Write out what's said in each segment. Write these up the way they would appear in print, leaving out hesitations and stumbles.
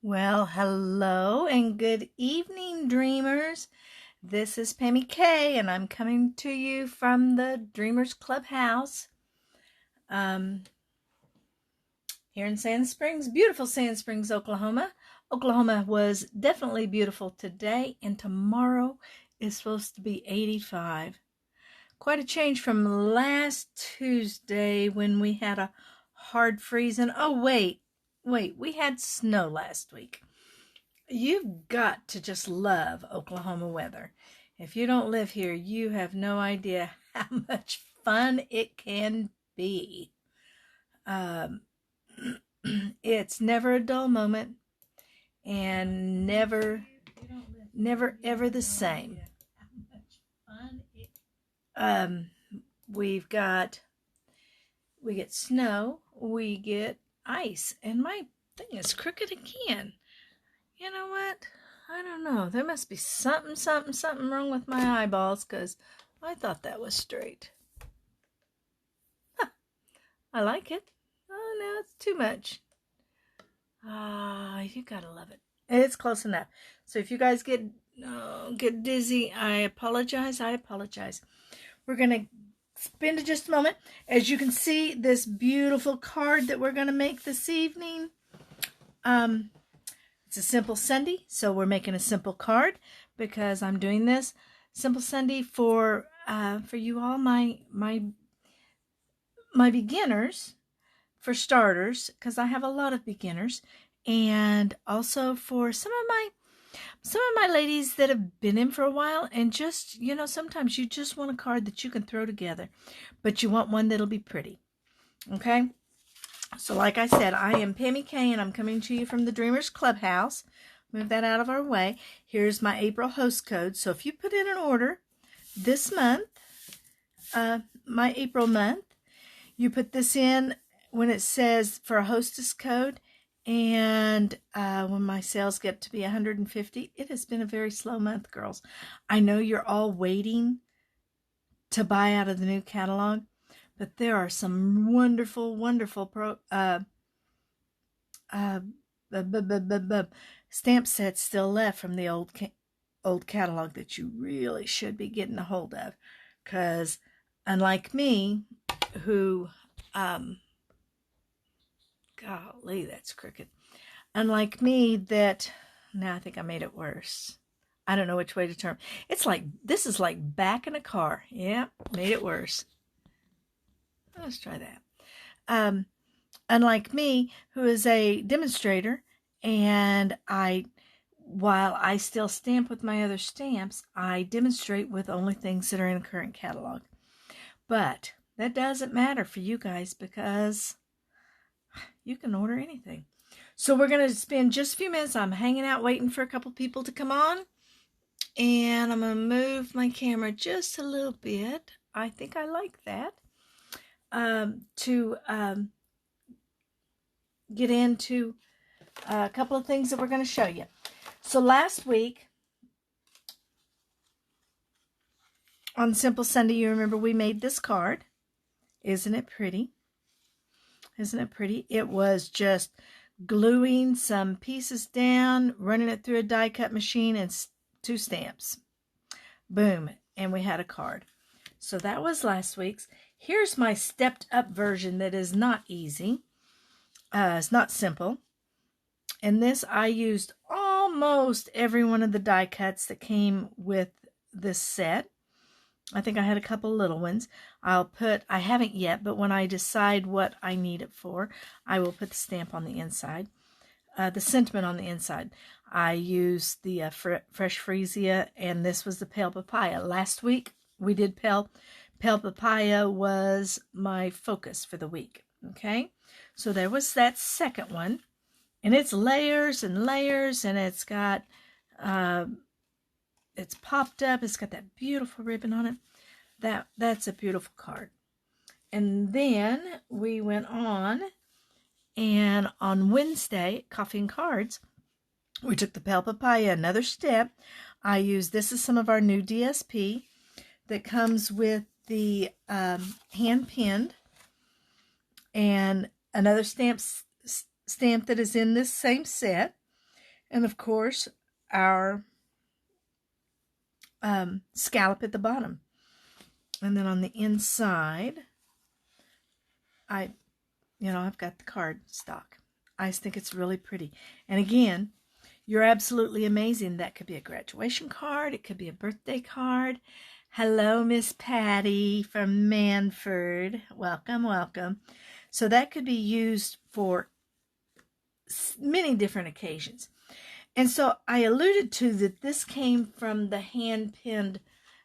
Well, hello and good evening, dreamers. This is Pammy K, and I'm coming to you from the Dreamers Clubhouse here in Sand Springs, beautiful Sand Springs, Oklahoma. Oklahoma was definitely beautiful today, and tomorrow is supposed to be 85. Quite a change from last Tuesday when we had a hard freeze. And oh, wait, we had snow last week. You've got to just love Oklahoma weather. If you don't live here, you have no idea how much fun it can be. It's never a dull moment and never ever the same. We get snow, we get ice, and my thing is crooked again. You know what? I don't know. There must be something wrong with my eyeballs, because I thought that was straight. Huh. I like it. Oh, no, it's too much. You gotta love it. It's close enough. So if you guys get dizzy, I apologize. We're going to spend just a moment. As you can see, this beautiful card that we're going to make this evening, it's a Simple Sunday, so we're making a simple card because I'm doing this Simple Sunday for you all, my beginners, for starters, because I have a lot of beginners, and also for some of my ladies that have been in for a while, and just, sometimes you just want a card that you can throw together, but you want one that'll be pretty. Okay? So like I said, I am Pammy K, and I'm coming to you from the Dreamers Clubhouse. Move that out of our way. Here's my April host code. So if you put in an order this month, my April month, you put this in when it says for a hostess code, and when my sales get to be 150, it has been a very slow month, girls. I know you're all waiting to buy out of the new catalog, but there are some wonderful stamp sets still left from the old catalog that you really should be getting a hold of, because unlike me, who golly, that's crooked. Unlike me, now I think I made it worse. I don't know which way to turn. This is like back in a car. Yeah, made it worse. Let's try that. Unlike me, who is a demonstrator, and while I still stamp with my other stamps, I demonstrate with only things that are in a current catalog. But that doesn't matter for you guys, because you can order anything. So we're going to spend just a few minutes. I'm hanging out waiting for a couple people to come on. And I'm going to move my camera just a little bit. I think I like that. To get into a couple of things that we're going to show you. So last week, on Simple Sunday, you remember we made this card. Isn't it pretty? Isn't it pretty? It was just gluing some pieces down, running it through a die cut machine, and 2 stamps. Boom. And we had a card. So that was last week's. Here's my stepped up version that is not easy. It's not simple. In this, I used almost every one of the die cuts that came with this set. I think I had a couple little ones. I haven't yet, but when I decide what I need it for, I will put the stamp on the inside, the sentiment on the inside. I used the Fresh Freesia, and this was the Pale Papaya. Last week, we did Pale Papaya was my focus for the week, okay? So there was that second one, and it's layers and layers, and it's got... it's popped up. It's got that beautiful ribbon on it. That's a beautiful card. And then we went on, and on Wednesday, Coffee and Cards, we took the Pale Papaya another step. I used, this is some of our new DSP that comes with the hand pinned, and another stamp that is in this same set. And of course, our scallop at the bottom. And then on the inside, I've got the card stock. I just think it's really pretty. And again, you're absolutely amazing. That could be a graduation card. It could be a birthday card. Hello, Miss Patty from Manford. Welcome, welcome. So that could be used for many different occasions. And so I alluded to that this came from the hand-pinned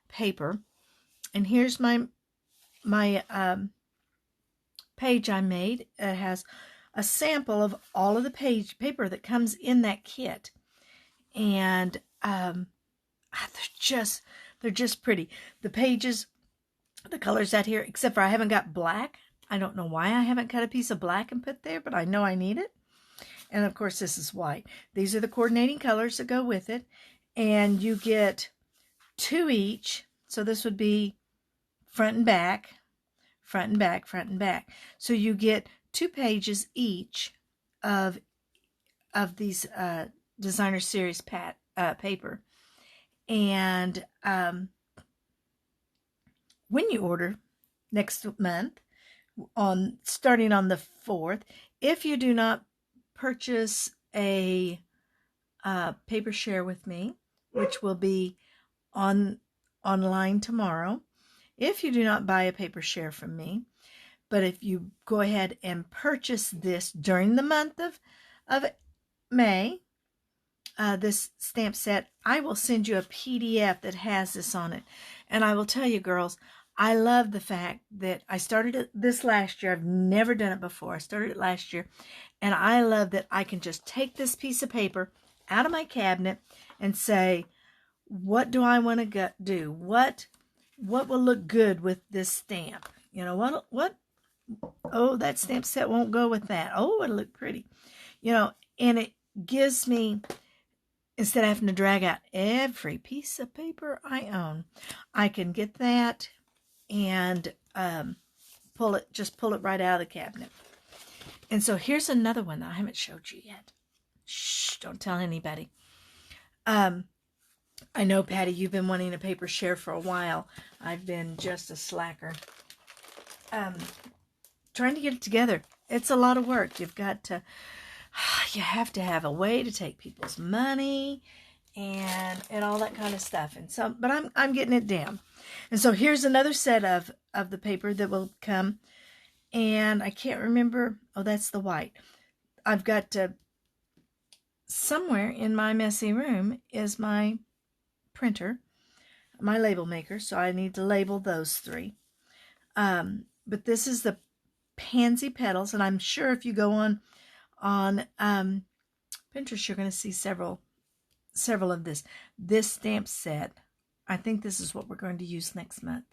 paper. And here's my page I made. It has a sample of all of the paper that comes in that kit. And they're just pretty. The pages, the colors out here, except for I haven't got black. I don't know why I haven't cut a piece of black and put there, but I know I need it. And of course, this is white. These are the coordinating colors that go with it. And you get 2 each. So this would be front and back, front and back, front and back. So you get 2 pages each of these designer series paper. And when you order next month, starting on the 4th, if you do not purchase a paper share with me, which will be online tomorrow, if you do not buy a paper share from me, but if you go ahead and purchase this during the month of May, this stamp set, I will send you a PDF that has this on it. And I will tell you, girls, I love the fact that I started this last year. I've never done it before. I started it last year. And I love that I can just take this piece of paper out of my cabinet and say, what do I want to do? What will look good with this stamp? You know, what? Oh, that stamp set won't go with that. Oh, it'll look pretty. You know, and it gives me, instead of having to drag out every piece of paper I own, I can get that and pull it right out of the cabinet. And so here's another one that I haven't showed you yet. Shh, don't tell anybody. I know, Patty, you've been wanting a paper share for a while. I've been just a slacker. Trying to get it together. It's a lot of work. You have to have a way to take people's money and all that kind of stuff. And so, but I'm getting it down. And so here's another set of the paper that will come. And I can't remember. Oh, that's the white. I've got to, somewhere in my messy room is my printer, my label maker. So I need to label those 3. But this is the Pansy Petals. And I'm sure if you go on Pinterest, you're going to see several of this stamp set. I think this is what we're going to use next month.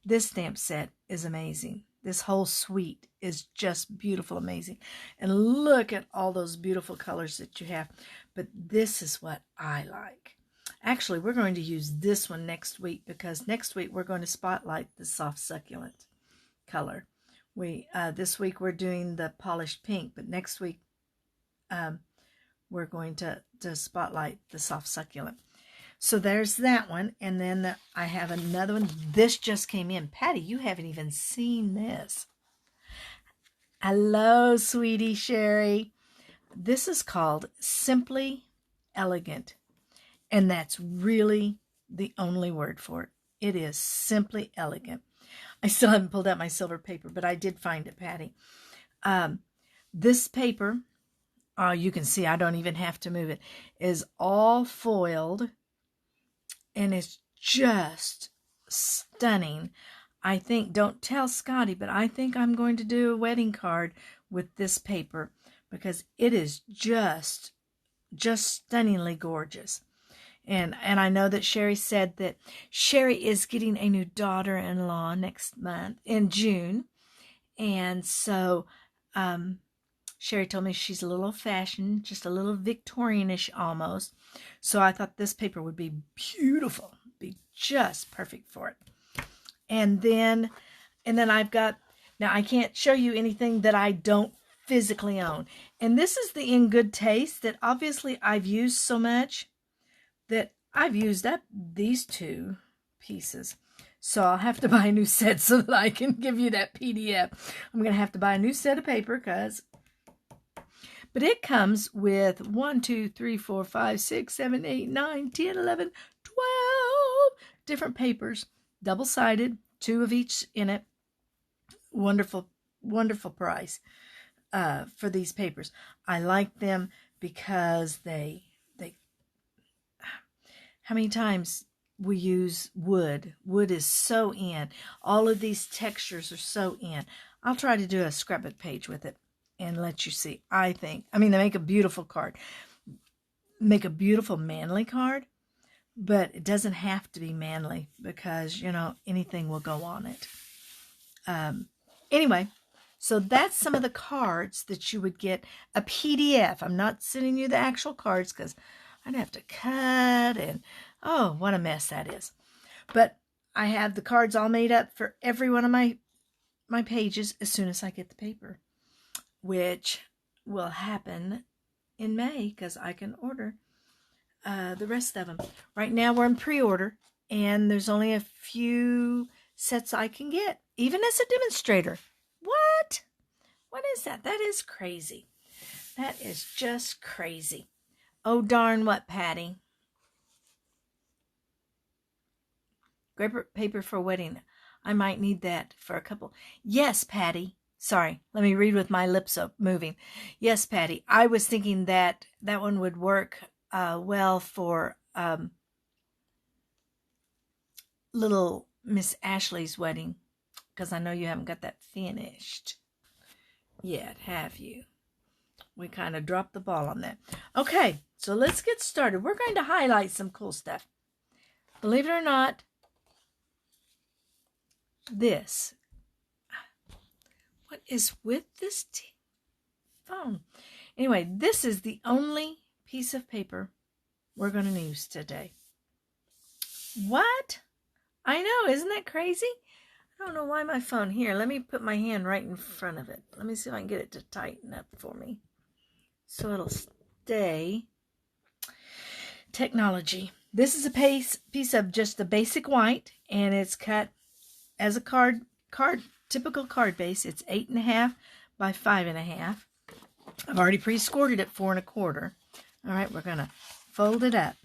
This stamp set is amazing. This whole suite is just beautiful, amazing. And look at all those beautiful colors that you have. But this is what I like. Actually, we're going to use this one next week, because next week we're going to spotlight the soft succulent color. This week we're doing the polished pink, but next week we're going to spotlight the soft succulent. So there's that one. And then I have another one. This just came in. Patty, you haven't even seen this. Hello, sweetie Sherry. This is called Simply Elegant. And that's really the only word for it. It is Simply Elegant. I still haven't pulled out my silver paper, but I did find it, Patty. This paper, you can see I don't even have to move it, is all foiled. And it's just stunning. I think, don't tell Scotty, but I think I'm going to do a wedding card with this paper, because it is just stunningly gorgeous. And I know that Sherry said that Sherry is getting a new daughter-in-law next month in June. And so Sherry told me she's a little old-fashioned, just a little Victorian-ish almost. So I thought this paper would be beautiful, be just perfect for it. And then I've got, now I can't show you anything that I don't physically own. And this is the In Good Taste that obviously I've used so much that I've used up these 2 pieces. So I'll have to buy a new set so that I can give you that PDF. I'm going to have to buy a new set of paper but it comes with 1, 2, 3, 4, 5, 6, 7, 8, 9, 10, 11, 12 different papers, double-sided, 2 of each in it. Wonderful, wonderful price for these papers. I like them because they how many times we use wood. Wood is so in. All of these textures are so in. I'll try to do a scrapbook page with it and let you see. I mean, they make a beautiful card. Make a beautiful manly card, but it doesn't have to be manly because, you know, anything will go on it. Anyway, so that's some of the cards that you would get. A PDF. I'm not sending you the actual cards because I'd have to cut and, oh, what a mess that is. But I have the cards all made up for every one of my pages as soon as I get the paper, which will happen in May because I can order the rest of them. Right now we're in pre-order and there's only a few sets I can get, even as a demonstrator. What? What is that? That is crazy. That is just crazy. Oh, darn what, Patty? Great paper for wedding. I might need that for a couple. Yes, Patty. Sorry, let me read with my lips moving. Yes, Patty. I was thinking that one would work well for little Miss Ashley's wedding, because I know you haven't got that finished yet, have you? We kind of dropped the ball on that. Okay, so let's get started. We're going to highlight some cool stuff. Believe it or not, this. What is with this phone? Anyway, this is the only piece of paper we're going to use today. What? I know, isn't that crazy? I don't know why my phone, here, let me put my hand right in front of it. Let me see if I can get it to tighten up for me so it'll stay. Technology. This is a piece of just the basic white, and it's cut as a typical card base. It's 8.5 by 5.5. I've already pre-scored it at 4 1/4. All right, we're gonna fold it up.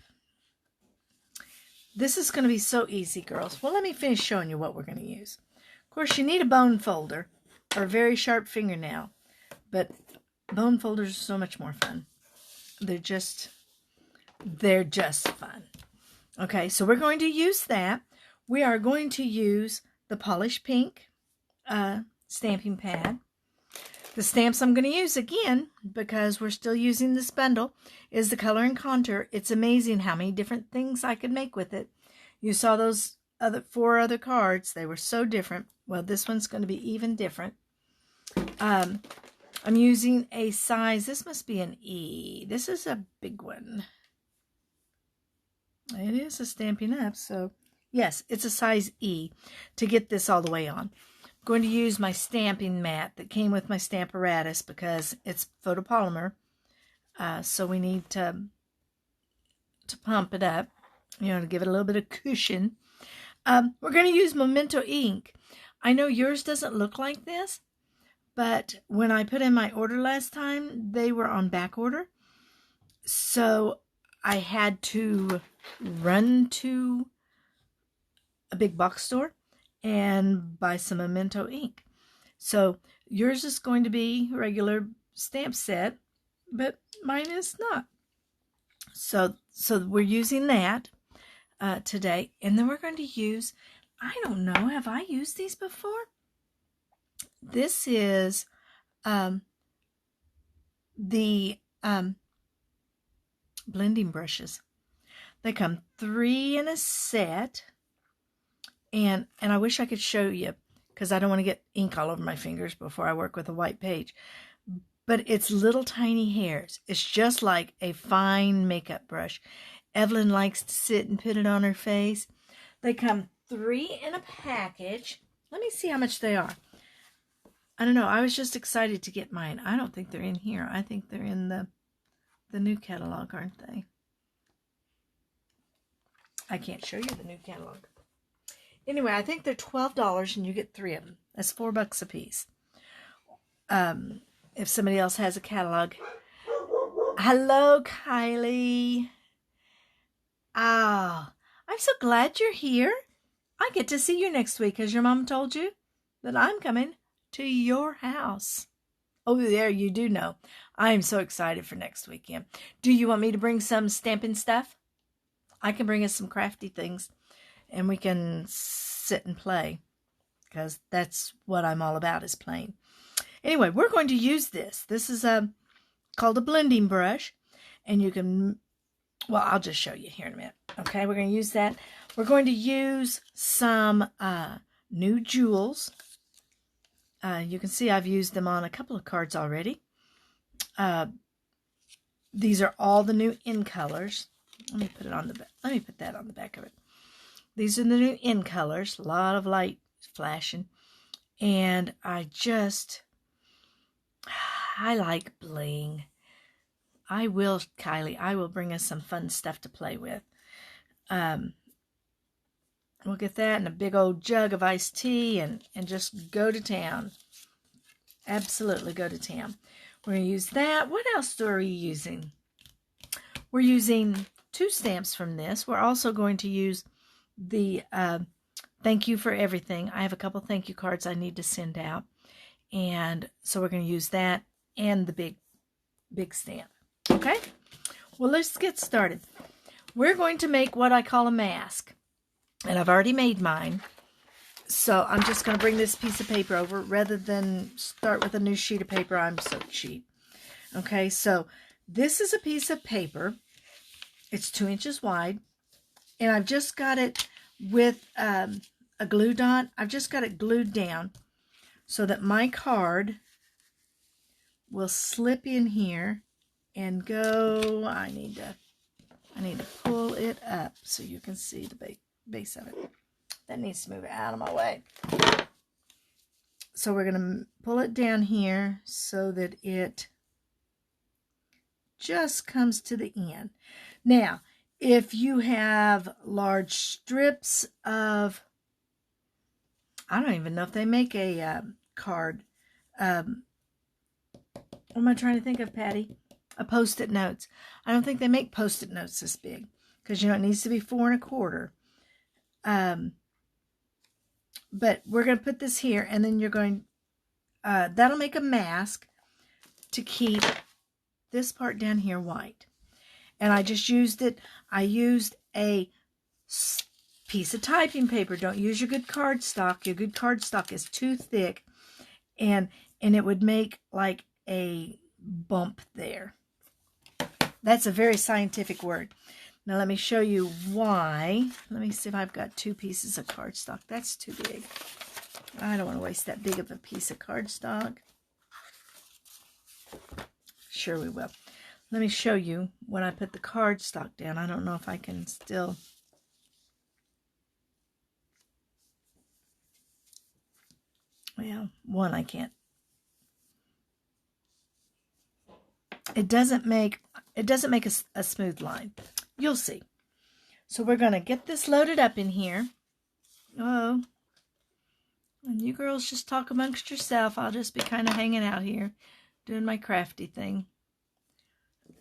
This is gonna be so easy, girls. Well, let me finish showing you what we're gonna use. Of course, you need a bone folder or a very sharp fingernail, but bone folders are so much more fun. They're just fun. Okay, so we're going to use that. We are going to use the Polish Pink stamping pad. The stamps I'm going to use again, because we're still using this bundle, is the Color and Contour. It's amazing how many different things I could make with it. You saw those 4 other cards. They were so different. Well, this one's going to be even different. I'm using a size, this must be an E. This is a big one. It is a Stampin' Up, so yes, it's a size E to get this all the way on. I'm going to use my stamping mat that came with my Stamparatus because it's photopolymer, so we need to pump it up, you know, to give it a little bit of cushion. We're going to use Memento ink. I know yours doesn't look like this, but when I put in my order last time, they were on back order. So I had to run to a big box store and buy some Memento ink. So yours is going to be a regular stamp set, but mine is not. So we're using that today. And then we're going to use, I don't know, have I used these before? This is the blending brushes. They come 3 in a set, and I wish I could show you because I don't want to get ink all over my fingers before I work with a white page. But it's little tiny hairs. It's just like a fine makeup brush. Evelyn likes to sit and put it on her face. They come 3 in a package. Let me see how much they are. I don't know. I was just excited to get mine. I don't think they're in here. I think they're in the new catalog, aren't they? I can't show you the new catalog. Anyway, I think they're $12 and you get 3 of them. That's $4 a piece. If somebody else has a catalog. Hello, Kylie. Ah, I'm so glad you're here. I get to see you next week because your mom told you that I'm coming to your house. Oh, there, you do know. I'm so excited for next weekend. Do you want me to bring some stamping stuff? I can bring us some crafty things and we can sit and play because that's what I'm all about, is playing. Anyway, we're going to use this. This is called a blending brush, and you can, well, I'll just show you here in a minute. Okay, we're going to use that. We're going to use some new jewels. You can see I've used them on a couple of cards already. These are all the new in colors. Let me put it on the back. Let me put that on the back of it. These are the new in colors. A lot of light flashing. And I like bling. I will, Kylie, I will bring us some fun stuff to play with. We'll get that in a big old jug of iced tea and just go to town. Absolutely go to town. We're going to use that. What else are we using? We're using 2 stamps from this. We're also going to use the thank you for everything. I have a couple thank you cards I need to send out. And so we're going to use that and the big stamp. Okay? Well, let's get started. We're going to make what I call a mask. And I've already made mine. So I'm just going to bring this piece of paper over rather than start with a new sheet of paper. I'm so cheap. Okay, so this is a piece of paper. It's 2 inches wide. And I've just got it with a glue dot. I've just got it glued down so that my card will slip in here and go. I need to pull it up so you can see the base of it. That needs to move it out of my way. So we're going to pull it down here so that it just comes to the end. Now, if you have large strips of, I don't even know if they make a card. What am I trying to think of, Patty? A Post-it notes. I don't think they make Post-it notes this big because, you know, it needs to be 4 1/4. But we're going to put this here, and then you're going, that'll make a mask to keep this part down here white. And I just used it. I used a piece of typing paper. Don't use your good cardstock. Your good cardstock is too thick, and it would make like a bump there. That's a very scientific word. Now let me show you why. Let me see if I've got 2 pieces of cardstock. That's too big. I don't want to waste that big of a piece of cardstock. Sure we will. Let me show you when I put the cardstock down. I don't know if I can still. Well, one I can't. It doesn't make a smooth line. You'll see. So we're going to get this loaded up in here. Oh, and you girls just talk amongst yourself. I'll just be kind of hanging out here doing my crafty thing.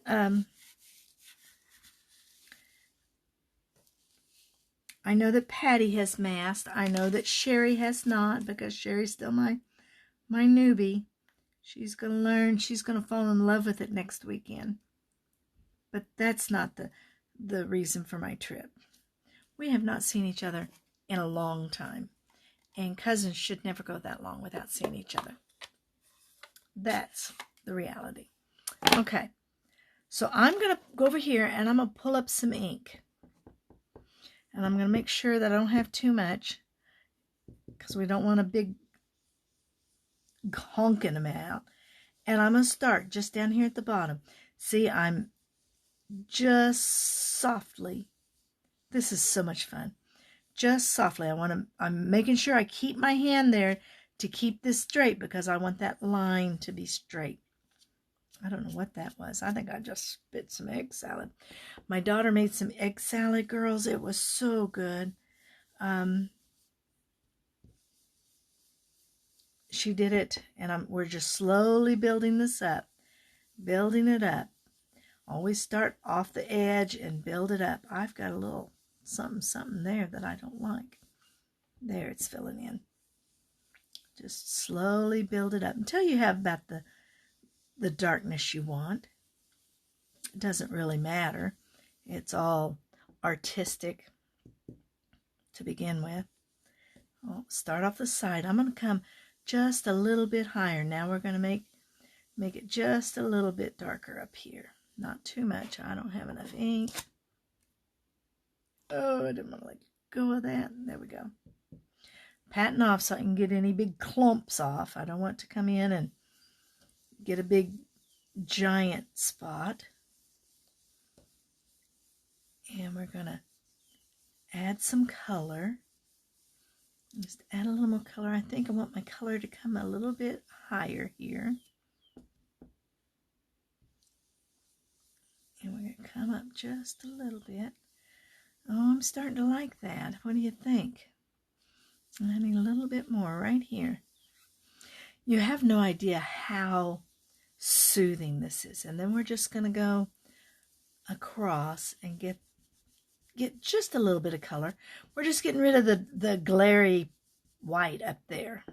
I know that Patty has masked. I know that Sherry has not, because Sherry's still my newbie. She's going to learn. She's going to fall in love with it next weekend. But that's not the reason for my trip. We have not seen each other in a long time. And cousins should never go that long without seeing each other. That's the reality. Okay. So I'm going to go over here and I'm going to pull up some ink. And I'm going to make sure that I don't have too much, because we don't want a big honking amount. And I'm going to start just down here at the bottom. See, I'm just softly. This is so much fun. Just softly. I'm making sure I keep my hand there to keep this straight because I want that line to be straight. I don't know what that was. I think I just spit some egg salad. My daughter made some egg salad, girls. It was so good. She did it, and we're just slowly building this up. Building it up. Always start off the edge and build it up. I've got a little something there that I don't like. There, it's filling in. Just slowly build it up until you have about the darkness you want. It doesn't really matter. It's all artistic to begin with. I'll start off the side. I'm going to come just a little bit higher. Now we're going to make it just a little bit darker up here. Not too much. I don't have enough ink. Oh, I didn't want to let go of that. There we go. Patting off so I can get any big clumps off. I don't want to come in and get a big giant spot. And we're going to add some color. Just add a little more color. I think I want my color to come a little bit higher here. And we're going to come up just a little bit. Oh, I'm starting to like that. What do you think? I need a little bit more right here. You have no idea how soothing this is. And then we're just going to go across and get just a little bit of color. We're just getting rid of the glary white up there,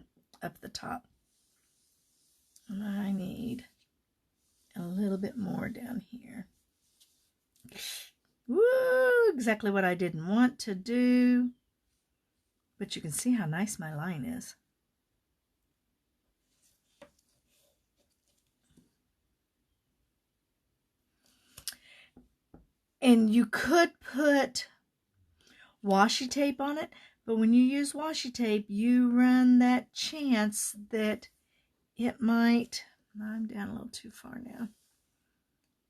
up the top. And I need a little bit more down here. Woo! Exactly what I didn't want to do. But you can see how nice my line is. And you could put washi tape on it, but when you use washi tape, you run that chance that it might, I'm down a little too far now,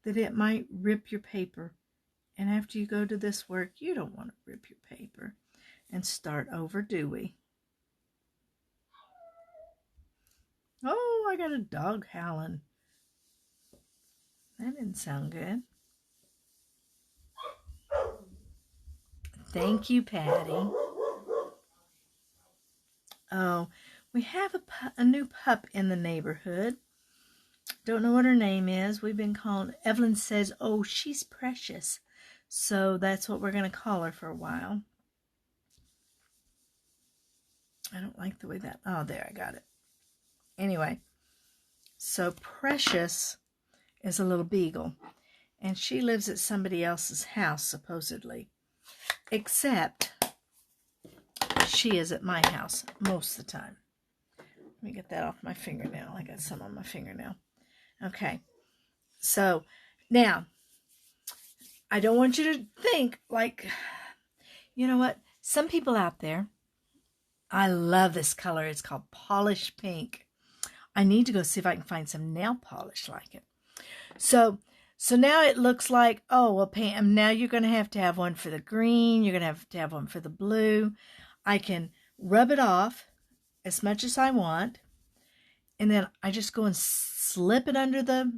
that it might rip your paper. And after you go to this work, you don't want to rip your paper and start over, do we? Oh, I got a dog howling. That didn't sound good. Thank you, Patty. Oh, we have a new pup in the neighborhood. Don't know what her name is. We've been calling, Evelyn says, oh, she's precious. So that's what we're going to call her for a while. I don't like the way that, oh, there, I got it. Anyway, so Precious is a little beagle. And she lives at somebody else's house, supposedly. Except she is at my house most of the time. Let me get that off my fingernail. I got some on my fingernail. Okay. So, now, I don't want you to think like, you know what? Some people out there, I love this color. It's called Polish Pink. I need to go see if I can find some nail polish like it. So now it looks like, oh, well, Pam, now you're going to have one for the green. You're going to have one for the blue. I can rub it off as much as I want. And then I just go and slip it under the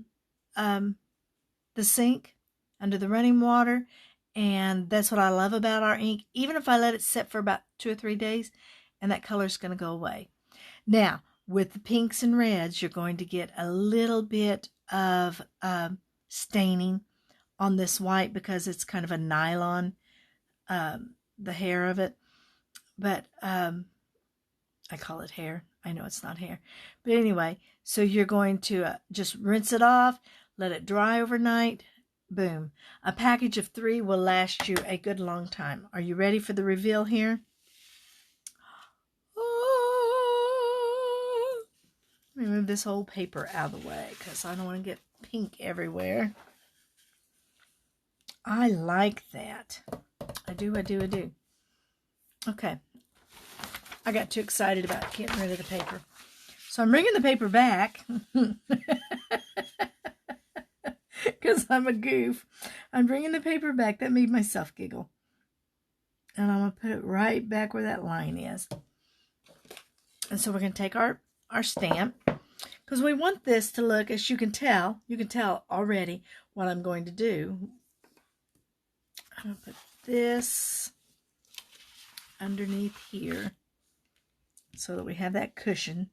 sink, under the running water. And that's what I love about our ink. Even if I let it sit for about 2 or 3 days, and that color is going to go away. Now, with the pinks and reds, you're going to get a little bit of staining on this white because it's kind of a nylon, the hair of it. But I call it hair. I know it's not hair. But anyway, so you're going to just rinse it off, let it dry overnight. Boom. A package of 3 will last you a good long time. Are you ready for the reveal here? Let me move this whole paper out of the way because I don't want to get pink everywhere. I like that. I do. Okay. I got too excited about getting rid of the paper. So I'm bringing the paper back because I'm a goof. I'm bringing the paper back. That made myself giggle. And I'm going to put it right back where that line is. And so we're going to take our stamp, because we want this to look, as you can tell already what I'm going to do. I'm going to put this underneath here so that we have that cushion.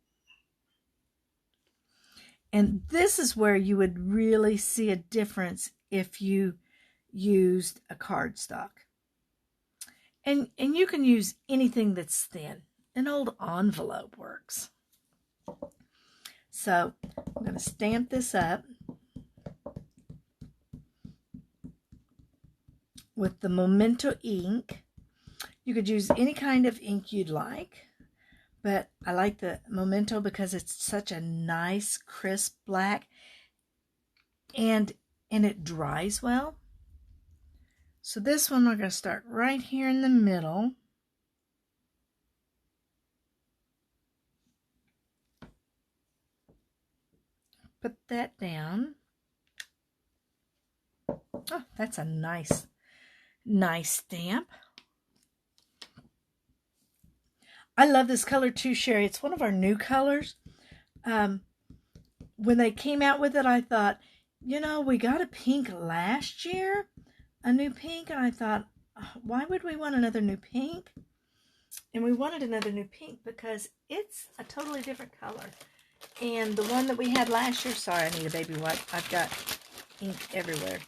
And this is where you would really see a difference if you used a cardstock. And you can use anything that's thin. An old envelope works. So I'm going to stamp this up with the Memento ink. You could use any kind of ink you'd like, but I like the Memento because it's such a nice crisp black, and it dries well. So this one we're going to start right here in the middle. Put that down. Oh, that's a nice stamp. I love this color too, Sherry. It's one of our new colors. When they came out with it, I thought, you know, we got a pink last year, a new pink, and I thought, why would we want another new pink? And we wanted another new pink because it's a totally different color. And the one that we had last year, sorry, I need a baby wipe. I've got ink everywhere.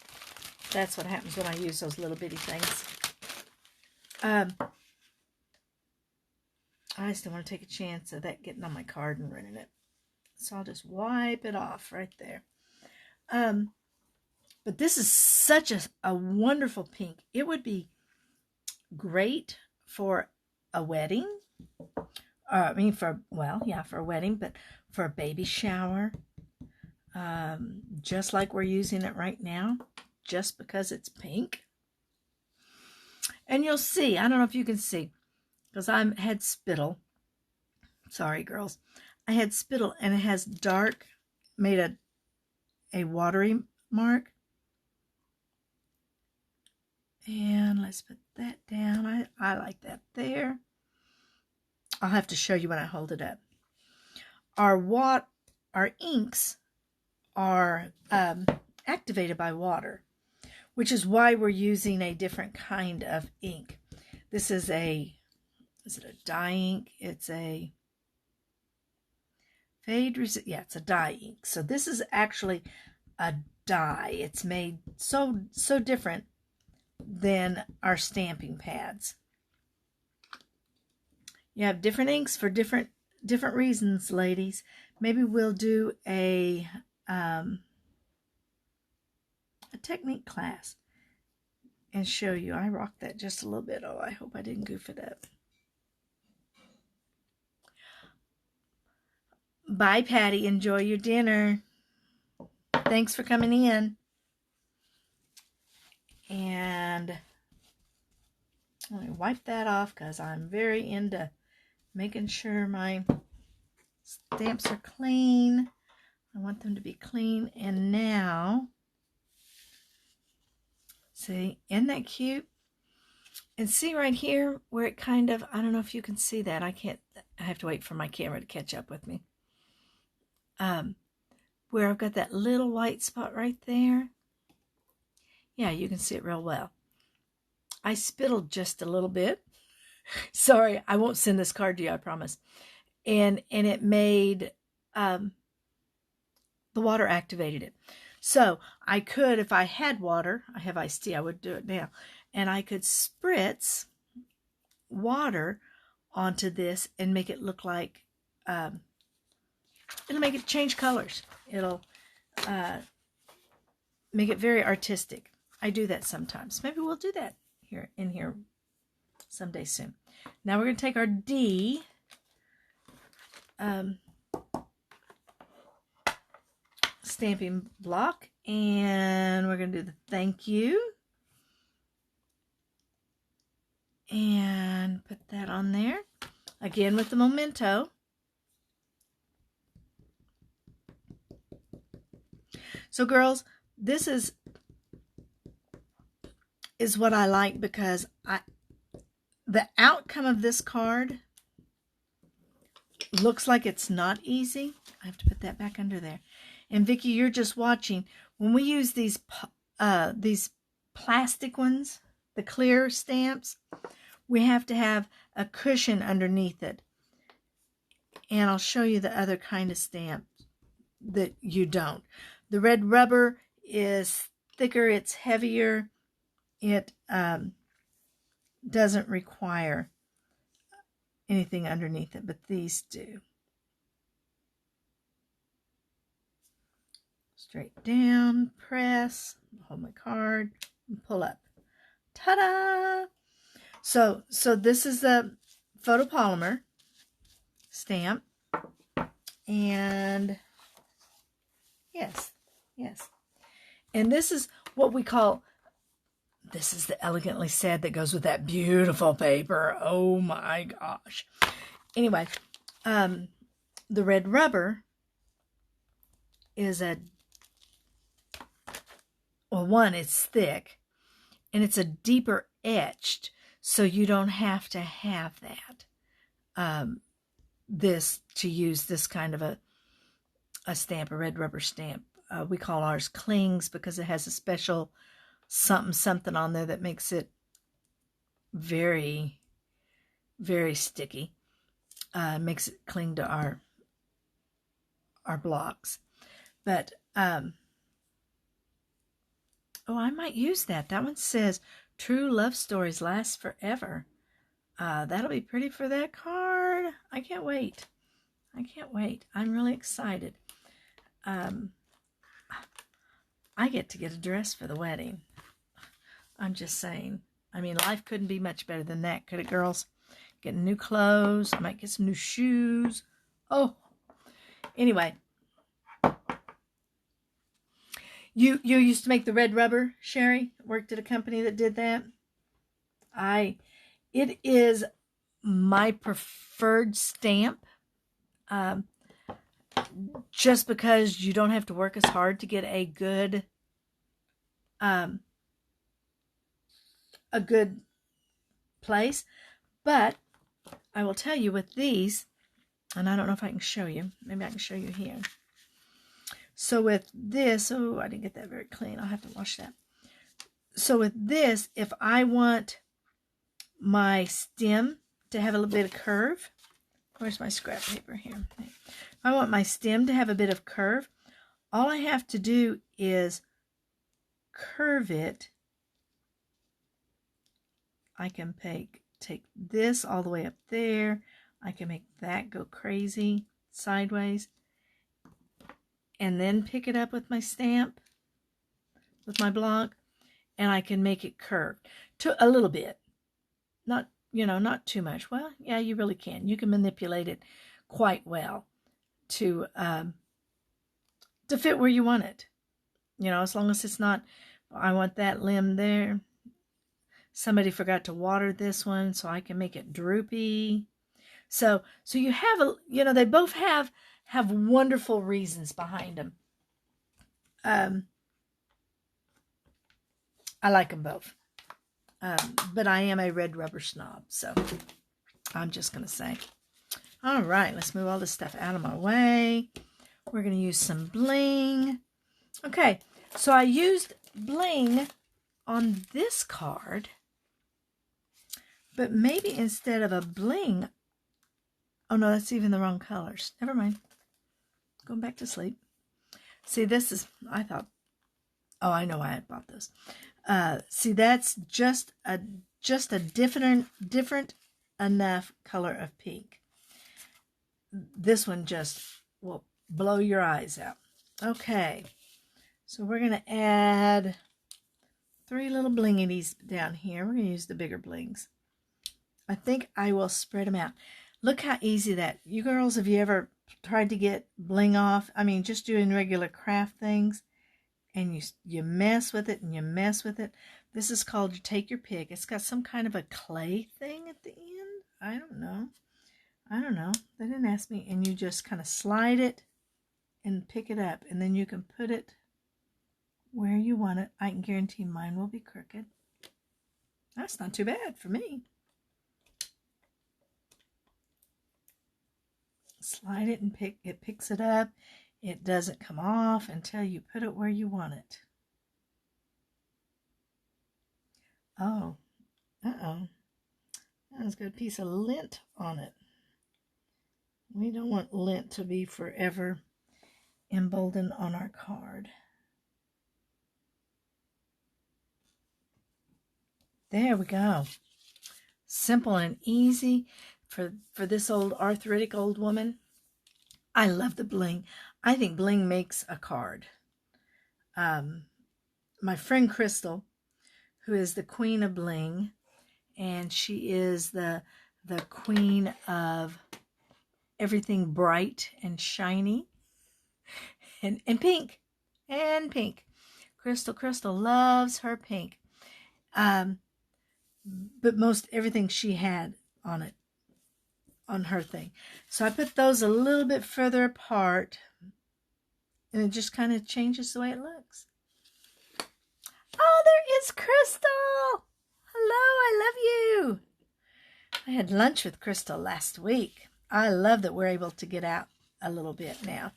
That's what happens when I use those little bitty things. I just don't want to take a chance of that getting on my card and ruining it. So I'll just wipe it off right there. But this is such a wonderful pink. It would be great for a wedding. For a wedding, but for a baby shower. Just like we're using it right now, just because it's pink. And you'll see, I don't know if you can see, because I had spittle. Sorry, girls. I had spittle, and it has dark, made a watery mark. And let's put that down. I like that there. I'll have to show you when I hold it up. Our inks are activated by water, which is why we're using a different kind of ink. This is is it a dye ink? It's a fade resist. Yeah, it's a dye ink. So this is actually a dye. It's made so different than our stamping pads. You have different inks for different reasons, ladies. Maybe we'll do a technique class and show you. I rocked that just a little bit. Oh, I hope I didn't goof it up. Bye, Patty. Enjoy your dinner. Thanks for coming in. And let me wipe that off because I'm very into making sure my stamps are clean. I want them to be clean. And now, see, isn't that cute? And see right here where it kind of, I don't know if you can see that. I have to wait for my camera to catch up with me. Where I've got that little white spot right there. Yeah, you can see it real well. I spittled just a little bit. Sorry, I won't send this card to you, I promise. And it made, the water activated it. So I could, if I had water, I have iced tea, I would do it now. And I could spritz water onto this and make it look like, it'll make it change colors. It'll make it very artistic. I do that sometimes. Maybe we'll do that in here someday soon. Now we're going to take our D stamping block, and we're going to do the thank you. And put that on there. Again with the Memento. So girls, this is what I like, because the outcome of this card looks like it's not easy. I have to put that back under there. And Vicki, you're just watching. When we use these plastic ones, the clear stamps, we have to have a cushion underneath it. And I'll show you the other kind of stamp that you don't. The red rubber is thicker, it's heavier. It doesn't require anything underneath it, but these do. Straight down, press, hold my card, and pull up. Ta-da! So this is the photopolymer stamp. And yes. And this is what we call, this is the elegantly said that goes with that beautiful paper. Oh my gosh. Anyway, the red rubber is one, it's thick, and it's a deeper etched, so you don't have to have that. To use this kind of a stamp, a red rubber stamp. We call ours clings because it has a special something on there that makes it very, very sticky. Makes it cling to our blocks. But oh, I might use that. That one says true love stories last forever. That'll be pretty for that card. I can't wait. I'm really excited. I get a dress for the wedding. I'm just saying. I mean, life couldn't be much better than that, could it, girls? Getting new clothes. I might get some new shoes. Oh, anyway. You used to make the red rubber, Sherry? Worked at a company that did that? It is my preferred stamp. Just because you don't have to work as hard to get a good place. But I will tell you with these, and I don't know if I can show you. Maybe I can show you here. So with this, oh, I didn't get that very clean. I'll have to wash that. So with this, if I want my stem to have a little bit of curve, where's my scrap paper here? If I want my stem to have a bit of curve, all I have to do is curve it. I can take this all the way up there. I can make that go crazy sideways. And then pick it up with my stamp, with my block, and I can make it curved to a little bit. Not too much. Well, yeah, you really can. You can manipulate it quite well to fit where you want it. As long as it's not, I want that limb there. Somebody forgot to water this one, so I can make it droopy. So you have they both have wonderful reasons behind them. I like them both. But I am a red rubber snob, so I'm just going to say. All right, let's move all this stuff out of my way. We're going to use some bling. Okay, so I used bling on this card, but maybe instead of a bling, oh no, that's even the wrong colors. Never mind. Going back to sleep. See, this is, I thought, oh, I know why I bought this. See, that's just a different enough color of pink. This one just will blow your eyes out. Okay, so we're going to add 3 little blingities down here. We're going to use the bigger blings. I think I will spread them out. Look how easy that. You girls, have you ever tried to get bling off? I mean, just doing regular craft things, and you mess with it and you mess with it. This is called you take your pick. It's got some kind of a clay thing at the end. I don't know. They didn't ask me. And you just kind of slide it and pick it up, and then you can put it where you want it. I can guarantee mine will be crooked. That's not too bad for me. slide it and it picks it up. It doesn't come off until you put it where you want it. Oh, uh-oh. That's got a piece of lint on it. We don't want lint to be forever emboldened on our card. There we go. Simple and easy for this old arthritic old woman. I love the bling. I think bling makes a card. My friend Crystal, who is the queen of bling, and she is the queen of everything bright and shiny and pink and pink. Crystal loves her pink. But most everything she had on it, on her thing. So I put those a little bit further apart, and it just kind of changes the way it looks. Oh, there is Crystal. Hello, I love you. I had lunch with Crystal last week. I love that we're able to get out a little bit now.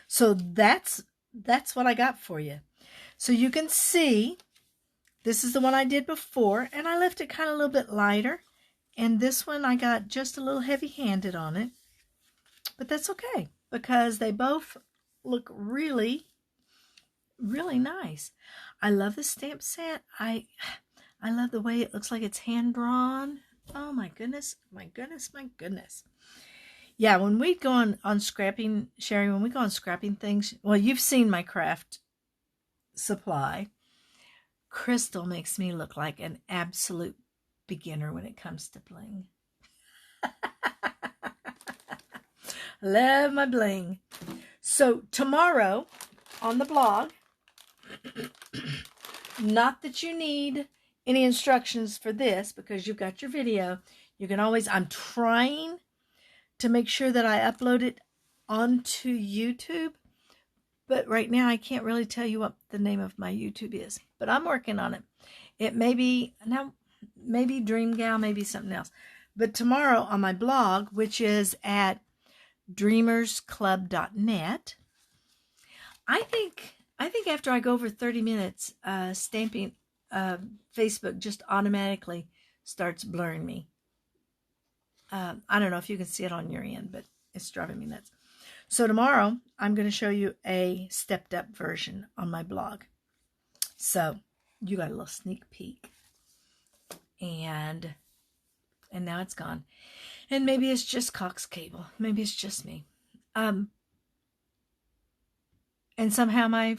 So that's what I got for you. So you can see, this is the one I did before, and I left it kind of a little bit lighter. And this one I got just a little heavy-handed on it. But that's okay, because they both look really, really nice. I love the stamp set. I love the way it looks like it's hand-drawn. Oh my goodness, my goodness, my goodness. Yeah, when we go on scrapping, Sherry, when we go on scrapping things, well, you've seen my craft supply. Crystal makes me look like an absolute beginner when it comes to bling. Love my bling. So tomorrow on the blog, not that you need any instructions for this because you've got your video. You can always, I'm trying to make sure that I upload it onto YouTube. But right now, I can't really tell you what the name of my YouTube is. But I'm working on it. It may be, now, maybe Dream Gal, maybe something else. But tomorrow on my blog, which is at dreamersclub.net, I think after I go over 30 minutes, stamping, Facebook just automatically starts blurring me. I don't know if you can see it on your end, but it's driving me nuts. So tomorrow, I'm going to show you a stepped up version on my blog. So you got a little sneak peek. And now it's gone. And maybe it's just Cox Cable. Maybe it's just me. And somehow my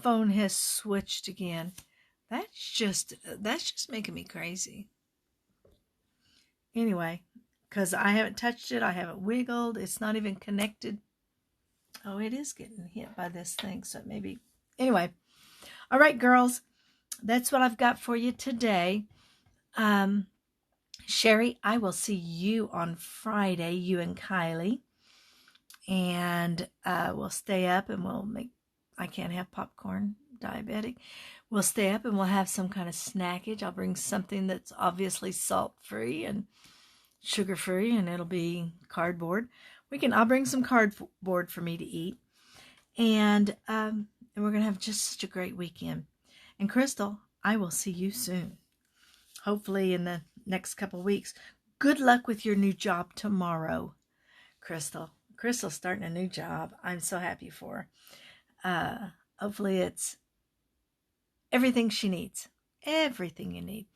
phone has switched again. That's just making me crazy. Anyway, because I haven't touched it. I haven't wiggled. It's not even connected. Oh, it is getting hit by this thing. So maybe. Anyway. All right, girls. That's what I've got for you today. Sherry, I will see you on Friday, you and Kylie. And we'll stay up and we'll make, I can't have popcorn, diabetic. We'll stay up and we'll have some kind of snackage. I'll bring something that's obviously salt-free and sugar-free, and it'll be cardboard. I'll bring some cardboard for me to eat. And we're going to have just such a great weekend. And Crystal, I will see you soon. Hopefully in the next couple weeks. Good luck with your new job tomorrow, Crystal. Crystal's starting a new job. I'm so happy for her. Hopefully it's everything she needs. Everything you need.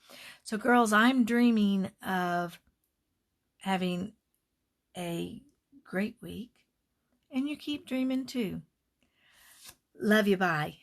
So girls, I'm dreaming of having a great week. And you keep dreaming too. Love you. Bye.